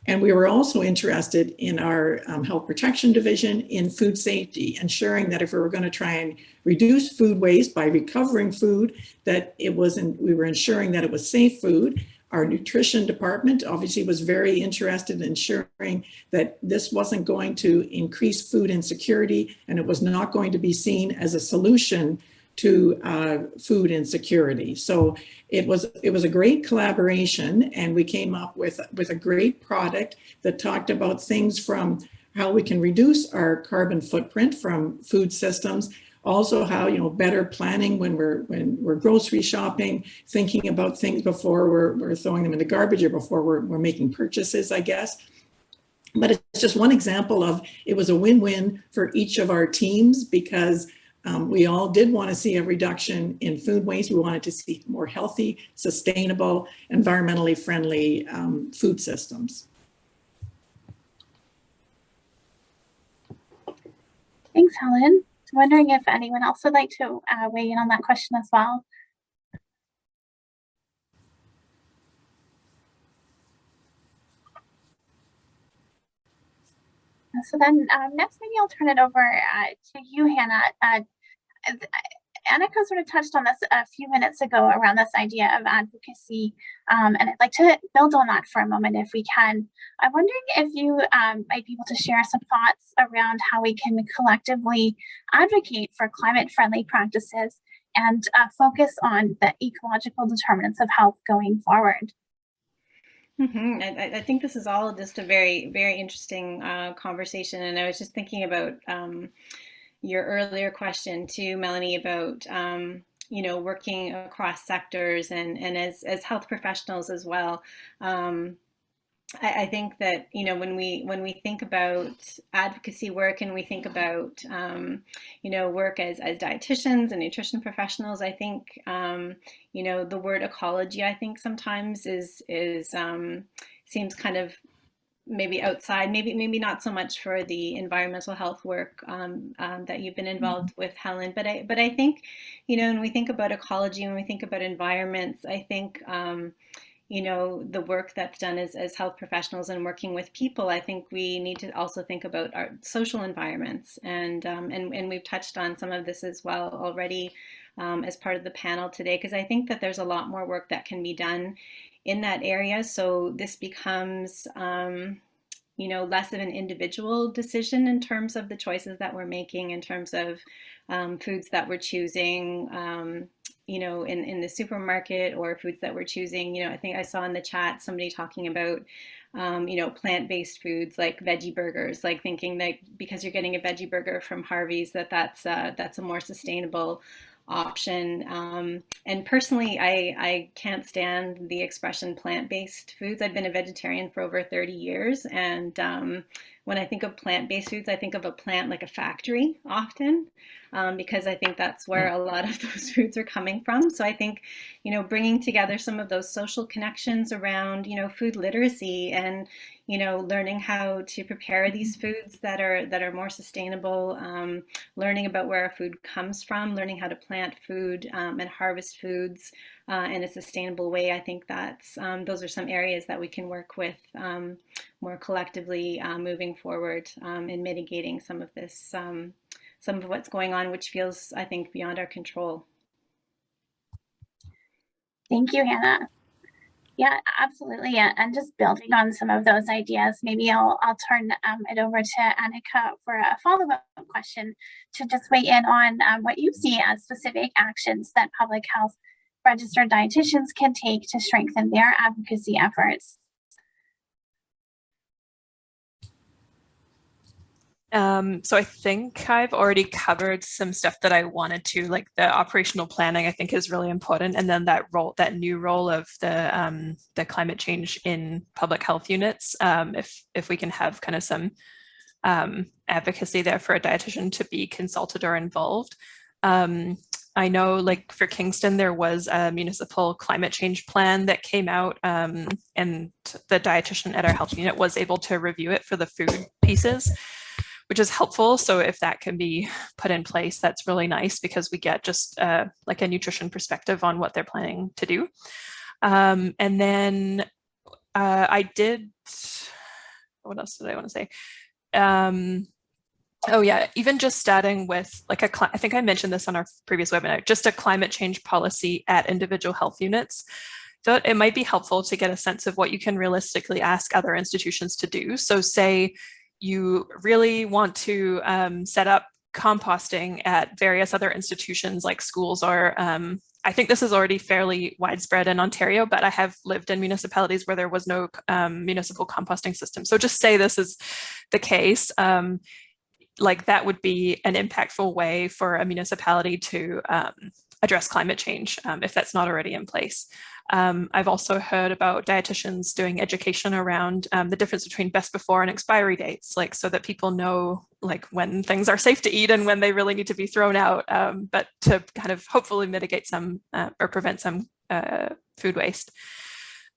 And we were also interested in our health protection division in food safety, ensuring that if we were going to try and reduce food waste by recovering food, that we were ensuring that it was safe food. Our nutrition department obviously was very interested in ensuring that this wasn't going to increase food insecurity, and it was not going to be seen as a solution to food insecurity. So it was a great collaboration, and we came up with a great product that talked about things from how we can reduce our carbon footprint from food systems, also how, better planning when we're grocery shopping, thinking about things before we're throwing them in the garbage or before we're making purchases, I guess. But it's just one example of, it was a win-win for each of our teams, because we all did want to see a reduction in food waste. We wanted to see more healthy, sustainable, environmentally friendly food systems. Thanks, Helen. I'm wondering if anyone else would like to weigh in on that question as well. So then next, maybe I'll turn it over to you, Hannah. Annika sort of touched on this a few minutes ago around this idea of advocacy, and I'd like to build on that for a moment if we can. I'm wondering if you might be able to share some thoughts around how we can collectively advocate for climate-friendly practices and focus on the ecological determinants of health going forward. I think this is all just a very, very interesting conversation, and I was just thinking about your earlier question too, Melanie, about working across sectors and as health professionals as well. I think that when we think about advocacy work and we think about work as dietitians and nutrition professionals, I think the word ecology, I think sometimes seems kind of maybe outside, maybe not so much for the environmental health work that you've been involved with, Helen, but I think when we think about ecology, when we think about environments, I think the work that's done as health professionals and working with people, I think we need to also think about our social environments, and we've touched on some of this as well already as part of the panel today, because I think that there's a lot more work that can be done in that area. So this becomes less of an individual decision in terms of the choices that we're making, in terms of foods that we're choosing in the supermarket, or foods that we're choosing. I think I saw in the chat somebody talking about plant-based foods like veggie burgers, like thinking that because you're getting a veggie burger from Harvey's that's a more sustainable option. And personally, I can't stand the expression plant-based foods. I've been a vegetarian for over 30 years, and when I think of plant-based foods, I think of a plant like a factory often, because I think that's where a lot of those foods are coming from. So I think, bringing together some of those social connections around, food literacy and, learning how to prepare these foods that are more sustainable, learning about where our food comes from, learning how to plant food and harvest foods in a sustainable way. I think that's those are some areas that we can work with more collectively moving forward in mitigating some of this, some of what's going on, which feels, I think, beyond our control. Thank you, Hannah. Yeah, absolutely. And just building on some of those ideas, maybe I'll turn it over to Annika for a follow-up question to just weigh in on what you see as specific actions that public health registered dietitians can take to strengthen their advocacy efforts. So I think I've already covered some stuff that I wanted to, like the operational planning, I think is really important. And then that new role of the climate change in public health units, if we can have kind of some advocacy there for a dietitian to be consulted or involved. I know, like for Kingston, there was a municipal climate change plan that came out, and the dietitian at our health unit was able to review it for the food pieces, which is helpful. So if that can be put in place, that's really nice, because we get just like a nutrition perspective on what they're planning to do. And then I did, what else did I want to say? Oh yeah, even just starting with like I think I mentioned this on our previous webinar, just a climate change policy at individual health units. So it might be helpful to get a sense of what you can realistically ask other institutions to do. So say you really want to set up composting at various other institutions like schools, or I think this is already fairly widespread in Ontario, but I have lived in municipalities where there was no municipal composting system. So just say this is the case. Like that would be an impactful way for a municipality to address climate change if that's not already in place. I've also heard about dietitians doing education around the difference between best before and expiry dates, like so that people know like when things are safe to eat and when they really need to be thrown out, but to kind of hopefully mitigate some or prevent some food waste.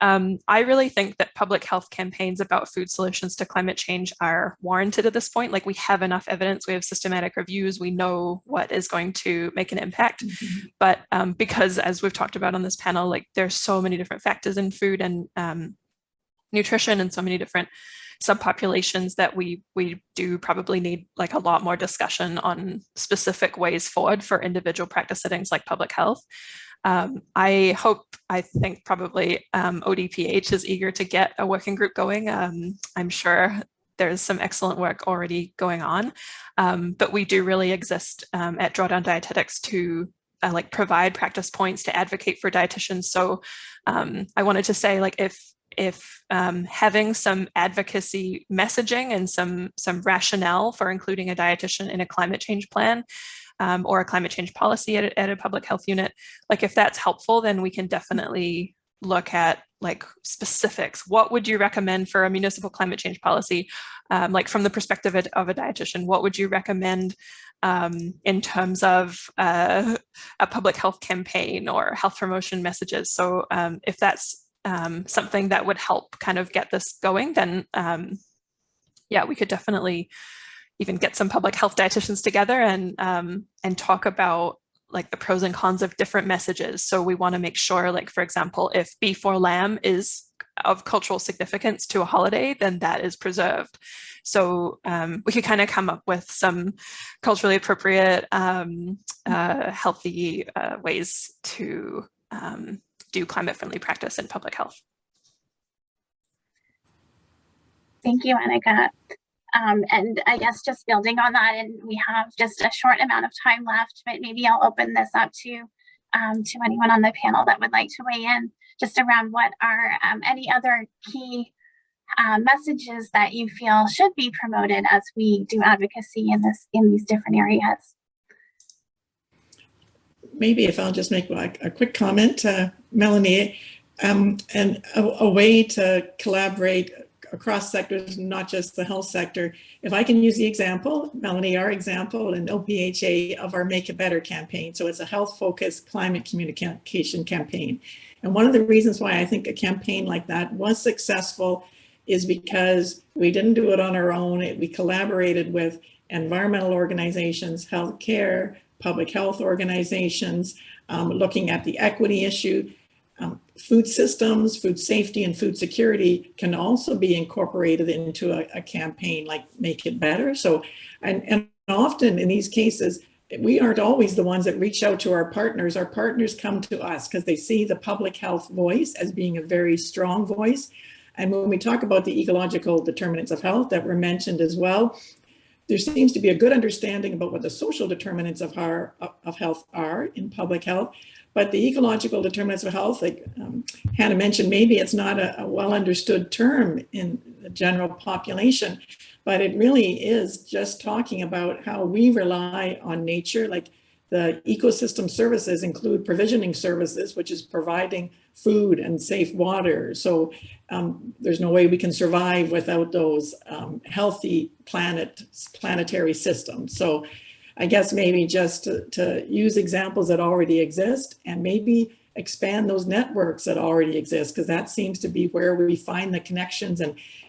I really think that public health campaigns about food solutions to climate change are warranted at this point. Like we have enough evidence, we have systematic reviews, we know what is going to make an impact. Mm-hmm. But because as we've talked about on this panel, like there's so many different factors in food and nutrition and so many different subpopulations that we do probably need like a lot more discussion on specific ways forward for individual practice settings like public health. I think probably ODPH is eager to get a working group going. I'm sure there's some excellent work already going on, but we do really exist at Drawdown Dietetics to like provide practice points to advocate for dietitians. So I wanted to say, like, if having some advocacy messaging and some rationale for including a dietitian in a climate change plan or a climate change policy at a public health unit, like if that's helpful, then we can definitely look at like specifics. What would you recommend for a municipal climate change policy? Like from the perspective of a dietitian, what would you recommend in terms of a public health campaign or health promotion messages? So if that's something that would help kind of get this going, then yeah, we could definitely even get some public health dietitians together and talk about like the pros and cons of different messages. So we want to make sure, like, for example, if beef or lamb is of cultural significance to a holiday, then that is preserved. So we could kind of come up with some culturally appropriate, healthy ways to do climate-friendly practice in public health. Thank you, Annika. And I guess just building on that, and we have just a short amount of time left, but maybe I'll open this up to anyone on the panel that would like to weigh in just around what are any other key messages that you feel should be promoted as we do advocacy in these different areas. Maybe if I'll just make a quick comment, Melanie, and a way to collaborate across sectors, not just the health sector. If I can use the example, Melanie, our example in OPHA of our Make It Better campaign. So it's a health-focused climate communication campaign. And one of the reasons why I think a campaign like that was successful is because we didn't do it on our own. We collaborated with environmental organizations, healthcare, public health organizations, looking at the equity issue. Food systems, food safety, and food security can also be incorporated into a campaign like Make It Better. So, and often in these cases, we aren't always the ones that reach out to our partners. Our partners come to us because they see the public health voice as being a very strong voice. And when we talk about the ecological determinants of health that were mentioned as well, there seems to be a good understanding about what the social determinants of health are in public health. But the ecological determinants of health, like Hannah mentioned, maybe it's not a well understood term in the general population, but it really is just talking about how we rely on nature. Like the ecosystem services include provisioning services, which is providing food and safe water. So there's no way we can survive without those healthy planetary systems. So I guess maybe just to use examples that already exist and maybe expand those networks that already exist, because that seems to be where we find the connections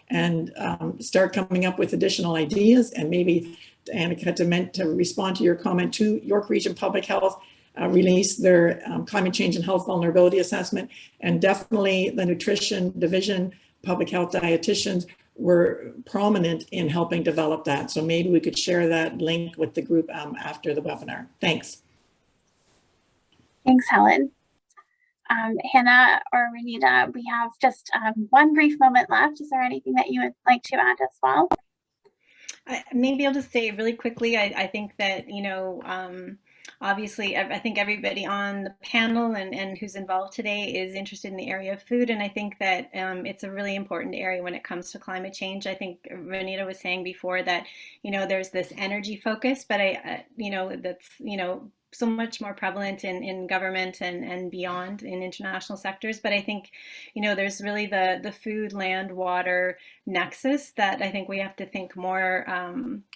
and start coming up with additional ideas. And maybe, Annika, to respond to your comment too, York Region Public Health released their climate change and health vulnerability assessment, and definitely the nutrition division, public health dietitians were prominent in helping develop that. So maybe we could share that link with the group after the webinar. Thanks. Thanks, Helen. Hannah or Renita, we have just one brief moment left. Is there anything that you would like to add as well? Maybe I'll just say really quickly, I think that, you know, obviously, I think everybody on the panel and who's involved today is interested in the area of food. And I think that it's a really important area when it comes to climate change. I think Renita was saying before that, you know, there's this energy focus, but you know, that's, you know, so much more prevalent in government and beyond in international sectors. But I think, you know, there's really the food, land, water nexus that I think we have to think more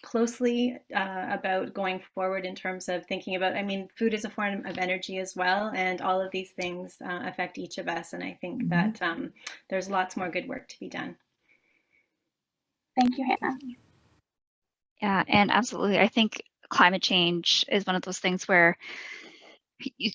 closely about going forward in terms of thinking about, I mean, food is a form of energy as well, and all of these things affect each of us. And I think that there's lots more good work to be done. Thank you, Hannah. Yeah, and absolutely. I think climate change is one of those things where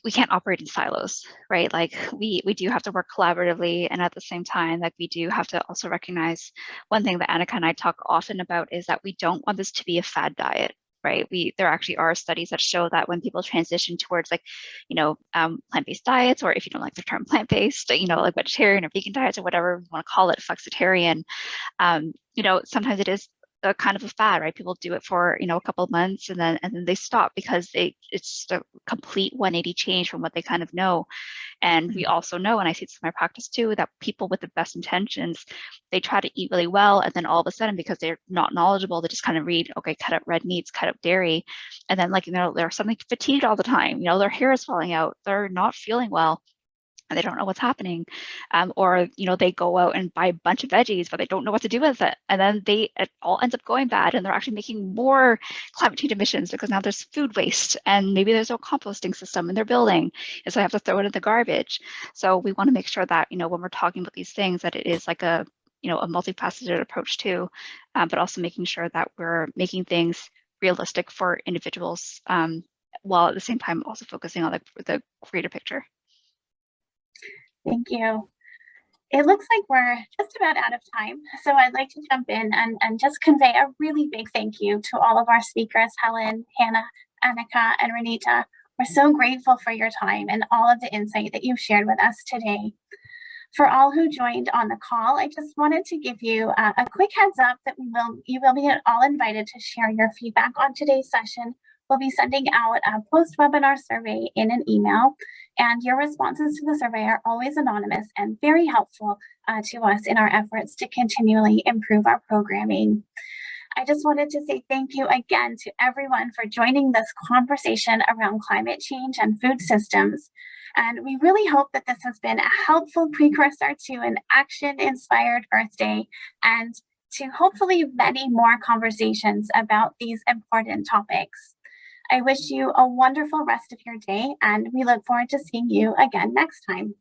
we can't operate in silos, right? Like we do have to work collaboratively, and at the same time, like we do have to also recognize one thing that Annika and I talk often about is that we don't want this to be a fad diet, right? There actually are studies that show that when people transition towards like, you know, plant-based diets, or if you don't like the term plant-based, you know, like vegetarian or vegan diets or whatever you want to call it, flexitarian, you know, sometimes it is a kind of a fad, right? People do it for, you know, a couple of months and then they stop because it's a complete 180 change from what they kind of know. And we also know, and I see this in my practice too, that people with the best intentions, they try to eat really well, and then all of a sudden, because they're not knowledgeable, they just kind of read, okay, cut out red meats, cut out dairy, and then like, you know, they're something fatigued all the time, you know, their hair is falling out, they're not feeling well, and they don't know what's happening, or, you know, they go out and buy a bunch of veggies, but they don't know what to do with it. And then it all ends up going bad, and they're actually making more climate change emissions because now there's food waste, and maybe there's no composting system in their building, and so they have to throw it in the garbage. So we want to make sure that, you know, when we're talking about these things, that it is like a, you know, a multifaceted approach too, but also making sure that we're making things realistic for individuals, while at the same time also focusing on the greater picture. Thank you. It looks like we're just about out of time, so I'd like to jump in and just convey a really big thank you to all of our speakers, Helen, Hannah, Annika, and Renita. We're so grateful for your time and all of the insight that you've shared with us today. For all who joined on the call, I just wanted to give you a quick heads up that you will be all invited to share your feedback on today's session. We'll be sending out a post-webinar survey in an email, and your responses to the survey are always anonymous and very helpful to us in our efforts to continually improve our programming. I just wanted to say thank you again to everyone for joining this conversation around climate change and food systems. And we really hope that this has been a helpful precursor to an action-inspired Earth Day and to hopefully many more conversations about these important topics. I wish you a wonderful rest of your day, and we look forward to seeing you again next time.